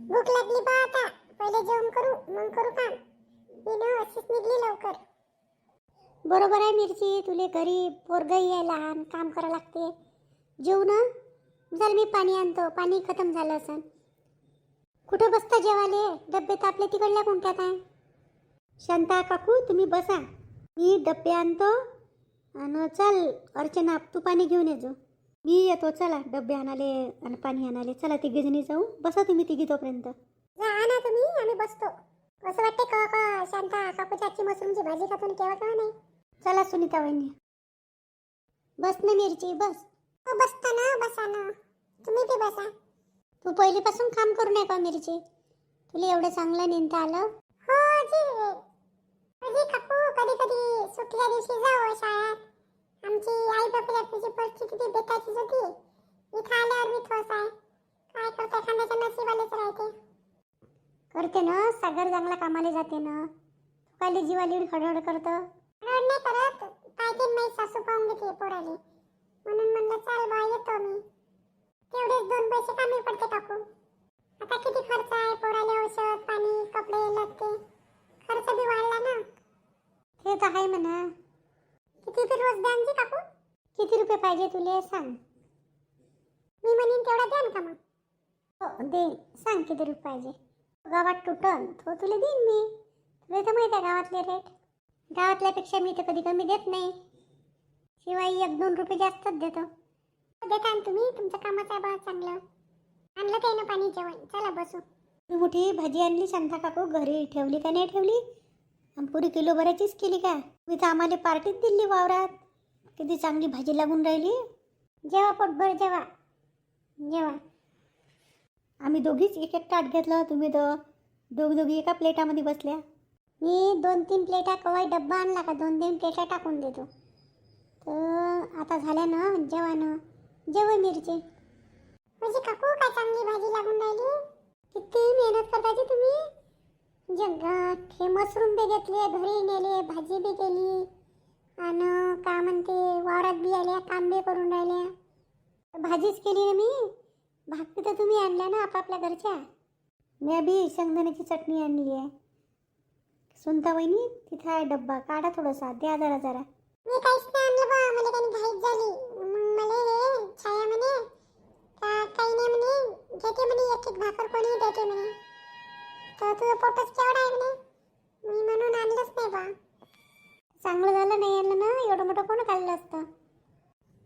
भूक लागली बा आता. पहिले जेवण करू मग करू काम. मी ना अशीच निघली लवकर. बरोबर आहे मिरची, तुले घरी पोरगही आहे लहान, काम करा लागते. जेवू ना. चल मी पाणी आणतो, पाणी खतम झालं असेल. कुठं बसता जेवाले? डब्बे तर आपले तिकडल्या कोणत्यात आहे. शांता काकू तुम्ही बसा, मी डब्बे आणतो. आणि चल अर्चना तू पाणी घेऊन ये. मी येतो, चला डब्बे आणाले आणि पाणी आणाले. चला तिघीजणी जाऊ. बसा तुम्ही तिघी तोपर्यंत. जा ना तुम्ही, आम्ही बसतो. असं वाटते का शांता काकूच्या आजची मशरूमची भाजी खातून केव्हा नाही. चला सुनीता वहिनी. बस ना मिरची बस. बसता ना, बसा ना. तुम्ही बी बसा. तू पहिलीपासून काम करू नये का मिरची? तुला एवढं चांगलं नेमता आलं? हो जी. अजी काकू कधी कधी सुट्टीच्या दिवशी जाऊ शाळेत. आमची आई बापाची परिस्थिती ती बेताचीच होती. इथं आल्यावर मी थोस आहे. काय करता, खाण्याच्या नशिबालेच राहते. करते ना, सागर चांगला कामाला जाते ना. तू काय जीवाली खडखड करतं? खडखड नाही करत. पाहिजे नाही सासू पाहून घेते पोराली. म्हणून म्हणलं चाल बा येतो मी. तेवढेच दोन पैसे कमी पडते काकू. आता किती खर्च आहे पोराले, औषध पाणी कपडे लत्ते. खर्च बी वाढला ना. ते तर आहे म्हणा. किती बी रोज द्यान काकू? किती रुपये पाहिजे तुले सांग. मी म्हणीन तेवढा द्यान का मग? हो दे. सांग किती रुपये पाहिजे. गावात तुटन तो तुला देईन मी. तुला तर माहिती आहे गावातले रेट. गावातल्यापेक्षा मी तर कधी कमी देत नाही. शिवाय 1-2 रुपये जास्तच देतो. देता ना तुम्ही, तुमचं कामाचं आहे बा चांगलं. आणलं काही ना पाणी जेवण. चला बसू. मोठी भाजी आणली शांता काकू, घरी ठेवली का नाही ठेवली? पुरी किलो भराचीच केली का? मी तर आम्हाला पार्टीत दिली वावरात. किती चांगली भाजी लागून राहिली. जेवा पोटभर जेवा. जेवा. आम्ही दोघीच एक एक ताट घेतला. तुम्ही तर दोघी एका प्लेटामध्ये बसल्या. मी 2-3 प्लेटा कवाई डब्बा आणला का 2-3 प्लेटा टाकून देतो. तर आता झाल्या ना जेवा ना. जेवा मिरची. म्हणजे काकू काय चांगली भाजी लागून राहिली. किती मेहनत करताय तुम्ही. जगात हे मशरूम बी घेतले, घरी नेले, भाजी बी केली. आणि का म्हणते वावरात बी आल्या, काम बी करून राहिल्या. भाजीच केली ना मी. भाकरी तर तुम्ही आणल्या ना आपापल्या घरच्या. मी बी शेंगदाण्याची चटणी आणली आहे. सुनता वहिनी तिथं आहे डब्बा, काढा थोडासा, द्या जरा. मी काहीच नाही आणलं बा. मला काही घाईच झाली. मग मला छाया म्हणे काही नाही म्हणे, घेते म्हणे एक भाकर कोणी देते म्हणे. तर तुझं पोटच केवढं आहे म्हणे. मी म्हणून आणलंच नाही बा. चांगलं झालं नाही आणलं ना, एवढं मोठं कोण खाल्लं असतं.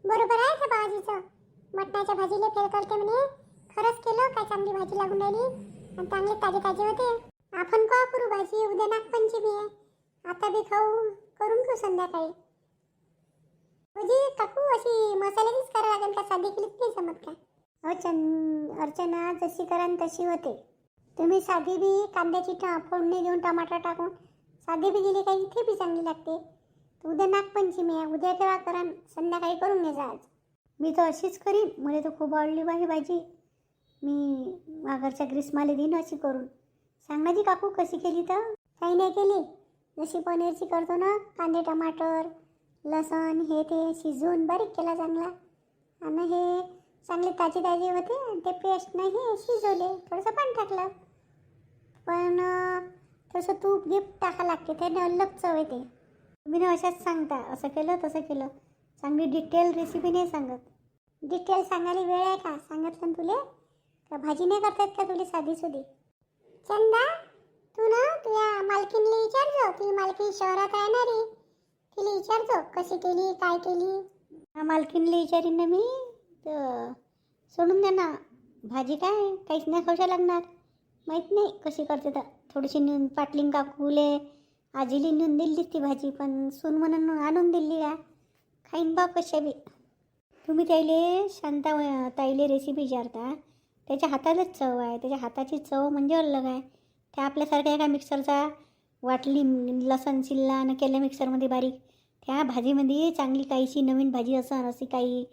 बरोबर आहे का बाबाजीचं. मटणाच्या भाजीला फेल करते म्हणे. खरंच केलं काय, चांगली भाजी लागून राहिली आणि चांगले ताजे होते. आपण का करू भाजी, उद्या नागपंचमी आहे. आता बी करून घेऊ संध्याकाळी. भाजी काकू अशी मसाल्याचीच करावं लागेल का, साधी केलीच नाही जमत का? अर्चना जशी करान तशी होते. तुम्ही साधी बी कांद्याची फोडणी देऊन टमाटर टाकून साधी बी गेली काही इथे बी चांगली लागते. उद्या नागपंचमी आहे, उद्या तेव्हा करा, संध्याकाळी करून घे जा. आज मी तर अशीच करीन. मला तर खूप आवडली बा ही भाजी. मी माघरच्या ग्रीष्माला देईन अशी करून. सांगण्याची काकू कशी केली तर? काही नाही केली. जशी पनीरची करतो ना, कांदे टमाटर लसण हे ते शिजवून बारीक केला चांगला. आणि हे चांगले ताजे होते. आणि ते पेस्ट नाही हे शिजवले, थोडंसं पाणी टाकलं. पण थोडंसं तूप गिफ्ट टाका लागते, त्याने अलग चव येते. तुम्ही ना अशाच सांगता, असं केलं तसं केलं. चांगली डिटेल रेसिपी नाही सांगत. डिटेल सांगायला वेळ आहे का? सांगितलं ना तुले का भाजी नाही करता येत का तुला साधी सुधी? चंदा तू ना तुझ्या मालकीनला विचारजो. ती मालकी शहरात राहणारी, तिला विचारजो कशी केली काय केली. मालकीनला विचारीन ना मी. तर सोडून दे ना भाजी, काय काहीच नाही खाऊशा लागणार. माहीत नाही कशी करते तर. थोडीशी नेऊन पाटलिंग काकूले आजीली नेऊन दिली ती भाजी. पण सून म्हणून आणून दिली का खाईन बा कशा बी. तुम्ही त्याले शांता ताईले रेसिपी विचारता, त्याच्या हातालाच चव आहे. त्याच्या हाताची चव म्हणजे अलग आहे. त्या आपल्यासारख्या एका मिक्सरचा वाटली लसण शिल्ला आणि केलं मिक्सरमध्ये बारीक. त्या भाजीमध्ये चांगली काहीशी नवीन भाजी असं अशी काही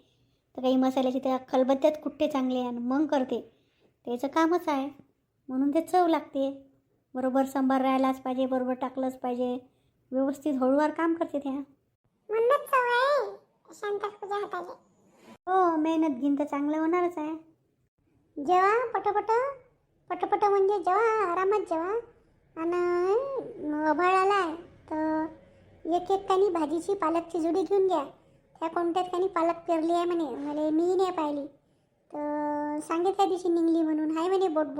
तर काही मसाल्याची त्या खलबत्त्यात कुठे चांगले आणि मग करते. त्याचं कामच आहे. म्हणून ते चव लागते. बरोबर सांबार राहायलाच पाहिजे, बरोबर टाकलंच पाहिजे, व्यवस्थित हळूवार काम करते त्या. म्हणूनच चव आहे शांताच्या हाताला. हो मेहनत घेईन तर चांगलं होणारच आहे. जेव्हा पटपट म्हणजे जेव्हा आरामात जेव्हा. आणि आभाळ आला तर एक एक कानी भाजीची पालकची जुडी घेऊन घ्या. त्या कोणत्यात कानी पालक पेरली आहे म्हणे, मला मी नाही पाहिली. तर सांगे त्या दिवशी निघली म्हणून आहे म्हणे बोट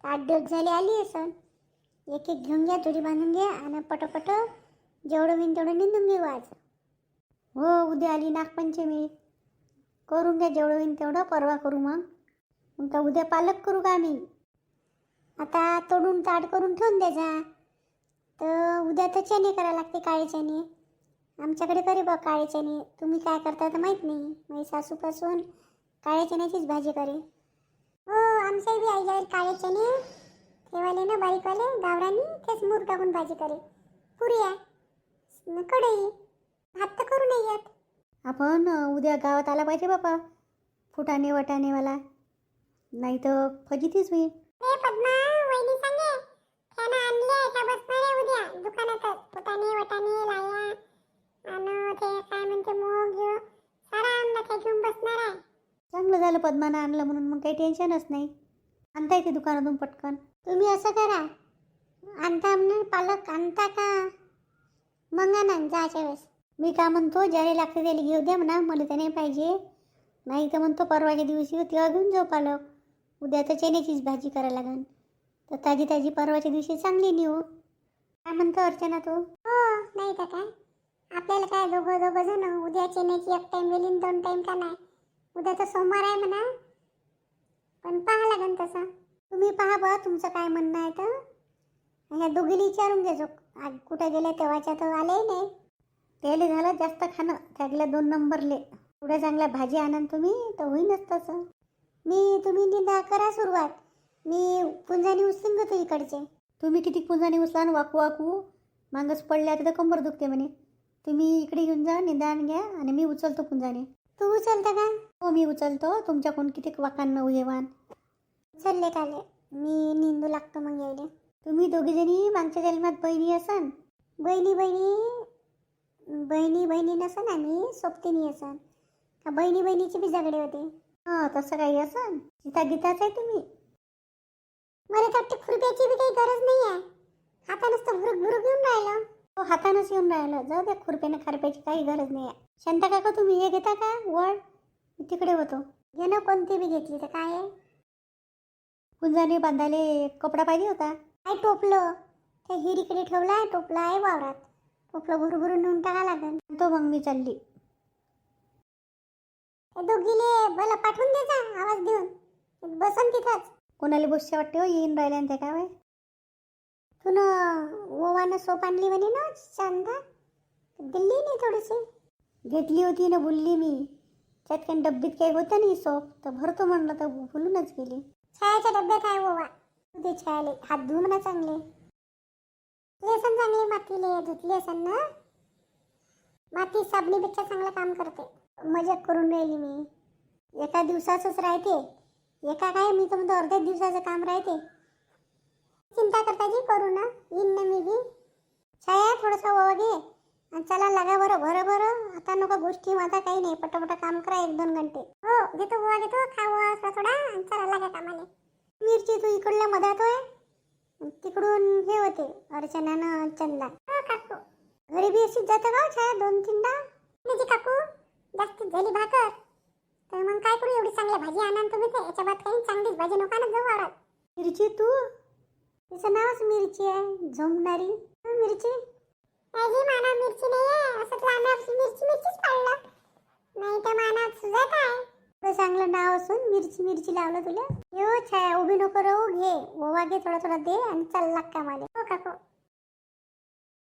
8 दिवस झाले आली असं. एक एक घेऊन घ्या, जुडी बांधून घ्या आणि पटपट जेवढं होईन तेवढं निंदून घेऊ आज. हो, उद्या आली नागपंचमी. करून घ्या जेवढं होईन तेवढं, परवा करू मग का उद्या पालक करू का आम्ही. आता तोडून ताट करून ठेवून द्यायचा. तर उद्या तर चणे करा लागते, काळे चणे. आमच्याकडे करे बा काळे चणे. तुम्ही काय करता तर माहीत नाही. माझी सासूपासून काळ्या चण्याचीच भाजी करे. हो, आमच्या बी आईला काळे चणे ठेवाले ना बारीकवाले गावरानी, तेच मूग टाकून भाजी करे. पुरी आहे, कढई, भात तर करू नाही येत. आपण उद्या गावात आला पाहिजे बापा, फुटाणे वटाणेवाला, नाही तर फजितीच होईल. पद्मा वहिनी सांगे त्यानं आणले का बसणार आहे उद्या दुकानातच. फुटाणे वटाणे लाया आणि ते काय म्हणते मूग सारा आणला, ते घेऊन बसणार आहे. चांगलं झालं पद्मानं आणलं म्हणून, मग काही टेन्शनच नाही. आणता येते दुकानातून पटकन. तुम्ही असं करा, आणता म्हणून पालक आणता का मग आणा जायच्या वेळेस. मी का म्हणतो ज्याला लागते त्याला घेऊ द्या म्हणा, मला तर नाही पाहिजे. नाही तर म्हणतो परवाच्या दिवशी तेव्हा घेऊन जाऊ पालक. उद्या तर चण्याचीच भाजी करायला लागेल, तर ताजी ताजी परवाच्या दिवशी चांगली नेऊ. काय म्हणतो अर्चना तू? हो, नाही तर काय, आपल्याला काय दोघं जण उद्या चण्याची एक टाईम वेलीन 2 टाईम का नाही. उद्या तर सोमवार आहे म्हणा, पण पाहा लागेल तसं. तुम्ही पहा बा तुमचं काय म्हणणं आहे. तर ह्या दोघीला विचारून घ्यायचो आज कुठे गेले तेव्हाच्या तर आले नाही. त्याला झालं जास्त खाणं, त्यागल्या 2 नंबरले. एवढ्या चांगल्या भाजी आणा तुम्ही तर होईनच तसं. तुम्ही निंदा करा सुरुवात, मी पुंजाने उचलून घेतो इकडचे. तुम्ही किती पुंजाने उचला वाकू मागच पडल्या तर कंबर दुखते म्हणे. तुम्ही इकडे घेऊन जा, निंदान घ्या आणि मी उचलतो पुंजाने. तू उचलता का? हो, मी उचलतो. तुमच्याकडून किती वाकांना उजेवान उचलले काले, मी निंदू लागतो मग यायले. तुम्ही दोघीजणी मागच्या जन्मात बहिणी असन. बहिणी नसन, आम्ही सोबतीनी असन का बहिणीची बी झगडे होते. हां, तसं काही असन. गीताच आहे तुम्ही. मला तर वाटतं खुरप्याची बी काही गरज नाही आहे. हातानंच तर भुरुक घेऊन राहिलं. हो, हातानंच येऊन राहिलं. जाऊ द्या, खुरप्याने खारप्याची काही गरज नाही आहे. शांता काका तुम्ही हे घेता का वळ? मी तिकडे होतो. घे ना, कोणती बी घेतली तर काय आहे. कुंजाने बांधायला कपडा पाहिजे होता. काय टोपलं त्या हिरीकडे ठेवला आहे, टोपला आहे वावरात. टोपलं भरून नेऊन टाका लागेल. तो मग मी चालली. दोघीले मला पाठवून द्यायचा आवाज देऊन, बसन तिथंच. कोणाला बसच्या वाटते हो, येईन राहिल्या ते काय. तुन ओवानं सोप आणली म्हणे ना शांता, दिल्ली नाही थोडीशी घेतली होती ना, बोलली मी. त्यात काही डब्बीत काही होतं नाही सोप, तर भरतो म्हणलं तर भुलूनच गेली. छायाच्या डब्यात आहे ओवा. ते छायाले हात धुवून ना चांगले. लेसन चांगले मातीले धुतली असन ना, माती साबणीपेक्षा चांगलं काम करते. मजाक करून राहिली मी. एका दिवसाचंच राहते, एका काय मी तर म्हणतो अर्ध्या दिवसाचं काम राहते. चिंता करताची करू ना, येईन ना मी बी. छाया थोडंसं ओवा घे आणि चला लागा बरं. आता नको गोष्टी, माझा काही नाही, पटापट काम करा 1-2 घंटे. हो, घेतो ओवा, घेतो खा ओवा थोडा आणि चला लागा कामाले. मिरची तू इकडल्या मधात होय, तिकडून हे होते अर्चनानं चंदा. हो काकू, घरी बी अशीच जातं का छाया 2-3दा? नाही काकू, जास्तीत झाली भाकर तर मग काय करू, एवढी चांगली भाजी आणा तुम्ही. ते याच्या बात काही चांगलीच भाजी नका ना जाऊ वावरात. मिरची तू, तिचं नावच मिरची आहे, झोंबणारी मिरची. माझी माना मिरची नाही आहे, असं लांब मिरचीच पाडलं नाही तर मानात सुजात आहे. चांगलं नाव असून मिरची लावलं तुला. यो छाया उभी नको राहू, घे ओवा घे थोडा दे आणि चल लाग कामाले. हो काकू.